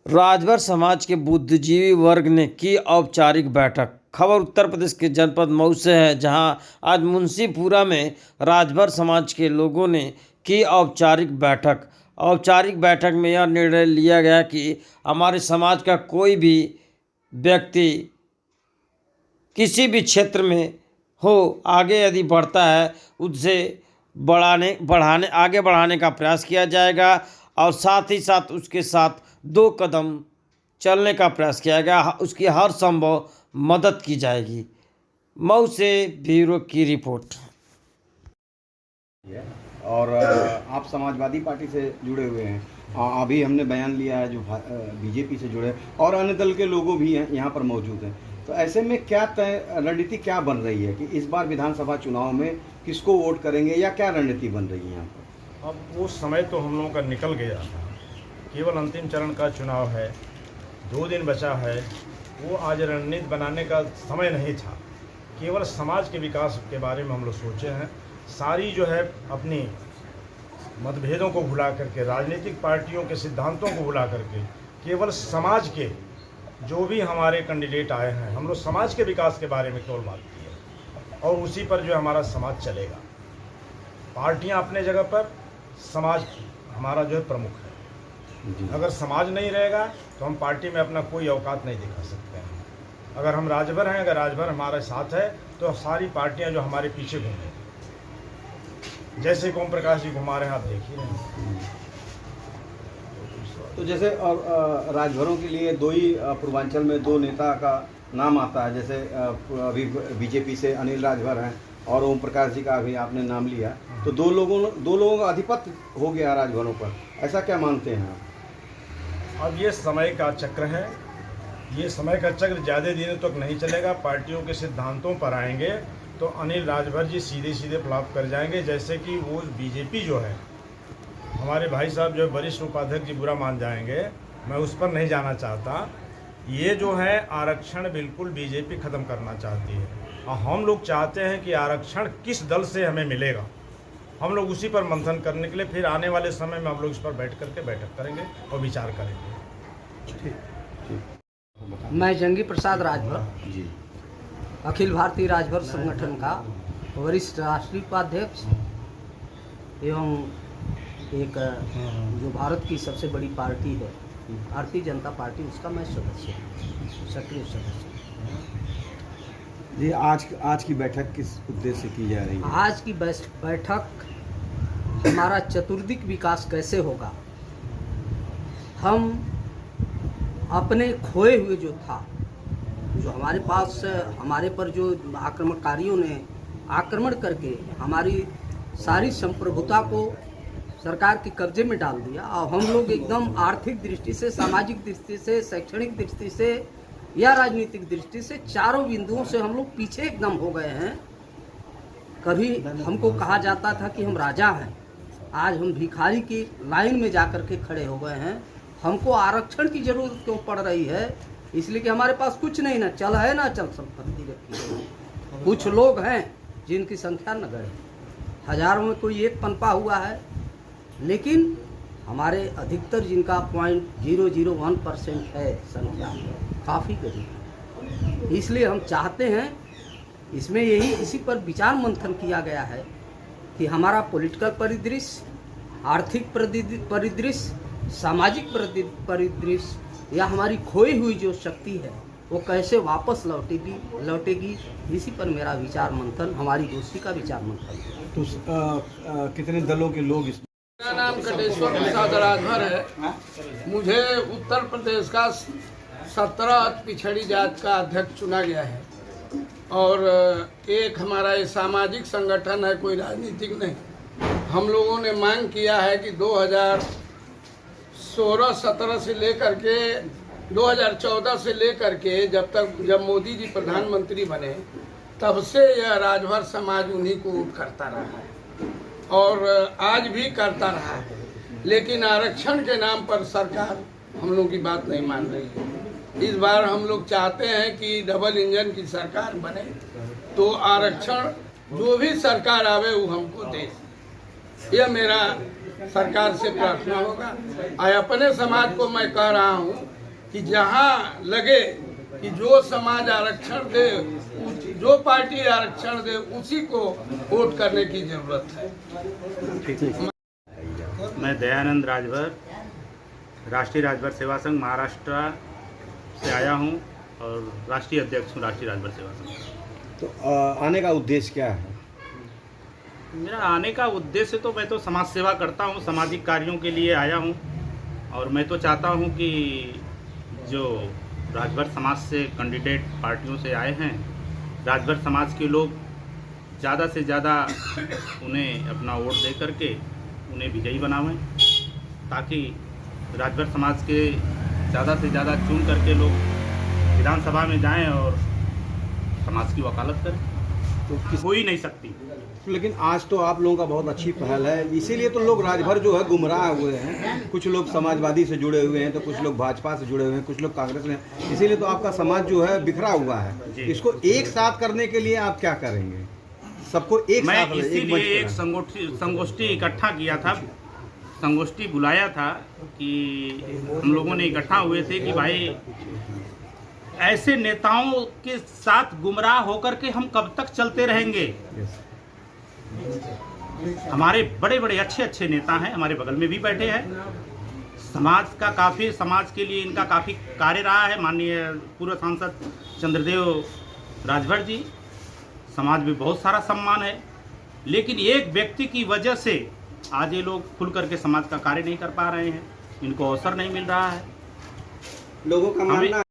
राजभर समाज के बुद्धिजीवी वर्ग ने की औपचारिक बैठक। खबर उत्तर प्रदेश के जनपद मऊ से है, जहां आज मुंशीपुरा में राजभर समाज के लोगों ने की औपचारिक बैठक। औपचारिक बैठक में यह निर्णय लिया गया कि हमारे समाज का कोई भी व्यक्ति किसी भी क्षेत्र में हो, आगे यदि बढ़ता है उसे आगे बढ़ाने का प्रयास किया जाएगा और साथ ही साथ उसके साथ 2 कदम चलने का प्रयास किया गया, उसकी हर संभव मदद की जाएगी। मऊ से ब्यूरो की रिपोर्ट। और आप समाजवादी पार्टी से जुड़े हुए हैं, अभी हमने बयान लिया है जो बीजेपी से जुड़े और अन्य दल के लोगों भी हैं यहाँ पर मौजूद हैं, तो ऐसे में क्या रणनीति क्या बन रही है कि इस बार विधानसभा चुनाव में किसको वोट करेंगे या क्या रणनीति बन रही है यहाँ पर? अब वो समय तो हम लोगों का निकल गया, केवल अंतिम चरण का चुनाव है, 2 दिन बचा है। वो आज रणनीति बनाने का समय नहीं था, केवल समाज के विकास के बारे में हम लोग सोचे हैं। सारी जो है अपनी मतभेदों को भुला करके, राजनीतिक पार्टियों के सिद्धांतों को भुला करके, केवल समाज के जो भी हमारे कैंडिडेट आए हैं, हम लोग समाज के विकास के बारे में केवल बात की है और उसी पर जो हमारा समाज चलेगा। पार्टियां अपने जगह पर, समाज हमारा जो है प्रमुख है। अगर समाज नहीं रहेगा तो हम पार्टी में अपना कोई औकात नहीं दिखा सकते हैं। अगर हम राजभर हैं, अगर राजभर हमारे साथ है तो सारी पार्टियां जो हमारे पीछे घूमेंगी, जैसे ओम प्रकाश जी घुमा रहे हैं, आप देख ही रहे हैं। तो जैसे राजभरों के लिए 2 ही पूर्वांचल में 2 नेता का नाम आता है, जैसे अभी बीजेपी से अनिल राजभर हैं और ओम प्रकाश जी का अभी आपने नाम लिया, तो 2 लोगों का आधिपत्य हो गया राजभरों पर, ऐसा क्या मानते हैं आप? अब ये समय का चक्र है, ये समय का चक्र ज़्यादा दिनों तक नहीं चलेगा। पार्टियों के सिद्धांतों पर आएंगे तो अनिल राजभर जी सीधे सीधे फ्लॉप कर जाएंगे। जैसे कि वो बीजेपी जो है, हमारे भाई साहब जो वरिष्ठ उपाध्यक्ष जी बुरा मान जाएंगे, मैं उस पर नहीं जाना चाहता। ये जो है आरक्षण बिल्कुल बीजेपी ख़त्म करना चाहती है और हम लोग चाहते हैं कि आरक्षण किस दल से हमें मिलेगा, हम लोग उसी पर मंथन करने के लिए फिर आने वाले समय में हम लोग इस पर बैठ करेंगे और विचार करेंगे। ठीक। मैं जंगी प्रसाद राजभर जी, अखिल भारतीय राजभर संगठन का वरिष्ठ राष्ट्रीय उपाध्यक्ष एवं एक जो भारत की सबसे बड़ी पार्टी है भारतीय जनता पार्टी, उसका मैं सदस्य हूँ, सक्रिय सदस्य। जी, आज की बैठक किस उद्देश्य से की जा रही है? आज की बैठक हमारा चतुर्दिक विकास कैसे होगा, हम अपने खोए हुए जो था, जो हमारे पास हमारे पर जो आक्रमणकारियों ने आक्रमण करके हमारी सारी संप्रभुता को सरकार के कब्जे में डाल दिया और हम लोग एकदम आर्थिक दृष्टि से, सामाजिक दृष्टि से, शैक्षणिक दृष्टि से या राजनीतिक दृष्टि से चारों बिंदुओं से हम लोग पीछे एकदम हो गए हैं। कभी हमको कहा जाता था कि हम राजा हैं, आज हम भिखारी की लाइन में जाकर के खड़े हो गए हैं। हमको आरक्षण की जरूरत क्यों पड़ रही है? इसलिए कि हमारे पास कुछ नहीं, ना चल है ना चल संपत्ति रखी है। कुछ लोग हैं जिनकी संख्या न गए, हजारों में कोई एक पनपा हुआ है, लेकिन हमारे अधिकतर जिनका 0.001% है संख्या, काफ़ी गरीब है। इसलिए हम चाहते हैं, इसमें इसी पर विचार मंथन किया गया है कि हमारा पॉलिटिकल परिदृश्य, आर्थिक परिदृश्य, सामाजिक परिदृश्य या हमारी खोई हुई जो शक्ति है वो कैसे वापस लौटेगी, इसी पर मेरा विचार मंथन, हमारी गोष्ठी का विचार मंथन है। तो कितने दलों के लोग इस? मेरा नाम कटेश्वर प्रसाद राजभर है। मुझे उत्तर प्रदेश का 17 पिछड़ी जात का अध्यक्ष चुना गया है और एक हमारा ये सामाजिक संगठन है, कोई राजनीतिक नहीं। हम लोगों ने मांग किया है कि 2016-17 से लेकर के 2014 से लेकर के जब मोदी जी प्रधानमंत्री बने, तब से यह राजभर समाज उन्हीं को वोट करता रहा है और आज भी करता रहा है। लेकिन आरक्षण के नाम पर सरकार हम लोग की बात नहीं मान रही है। इस बार हम लोग चाहते हैं कि डबल इंजन की सरकार बने, तो आरक्षण जो भी सरकार आवे वो हमको दे। यह मेरा सरकार से प्रार्थना होगा। और अपने समाज को मैं कह रहा हूँ कि जहाँ लगे कि जो समाज आरक्षण दे, जो पार्टी आरक्षण दे, उसी को वोट करने की जरूरत है। मैं दयानंद राजभर, राष्ट्रीय राजभर सेवा संघ महाराष्ट्र से आया हूँ और राष्ट्रीय अध्यक्ष हूँ राष्ट्रीय राजभर सेवा संघ। तो आने का उद्देश्य क्या है? मेरा आने का उद्देश्य तो मैं तो समाज सेवा करता हूँ, सामाजिक कार्यों के लिए आया हूँ और मैं तो चाहता हूँ कि जो राजभर समाज से कैंडिडेट पार्टियों से आए हैं, राजभर समाज के लोग ज़्यादा से ज़्यादा उन्हें अपना वोट दे करके उन्हें विजयी बनावें, ताकि राजभर समाज के ज़्यादा से ज़्यादा चुन करके लोग विधानसभा में जाएं और समाज की वकालत करें। तो हो ही नहीं सकती। लेकिन आज तो आप लोगों का बहुत अच्छी पहल है, इसीलिए तो लोग राजभर जो है गुमराह हुए हैं। कुछ लोग समाजवादी से जुड़े हुए हैं, तो कुछ लोग भाजपा से जुड़े हुए हैं, कुछ लोग कांग्रेस में। इसीलिए तो आपका समाज जो है बिखरा हुआ है। इसको एक साथ करने के लिए आप क्या करेंगे? सबको एक मैं साथ इसीलिए एक संगोष्ठी इकट्ठा किया था, संगोष्ठी बुलाया था कि हम लोगों ने इकट्ठा हुए थे कि भाई ऐसे नेताओं के साथ गुमराह होकर के हम कब तक चलते रहेंगे। हमारे बड़े बड़े अच्छे अच्छे नेता हैं, हमारे बगल में भी बैठे हैं। समाज के लिए इनका काफ़ी कार्य रहा है। माननीय पूर्व सांसद चंद्रदेव राजभर जी, समाज में बहुत सारा सम्मान है, लेकिन एक व्यक्ति की वजह से आज ये लोग खुल करके समाज का कार्य नहीं कर पा रहे हैं, इनको अवसर नहीं मिल रहा है। लोगों का मानना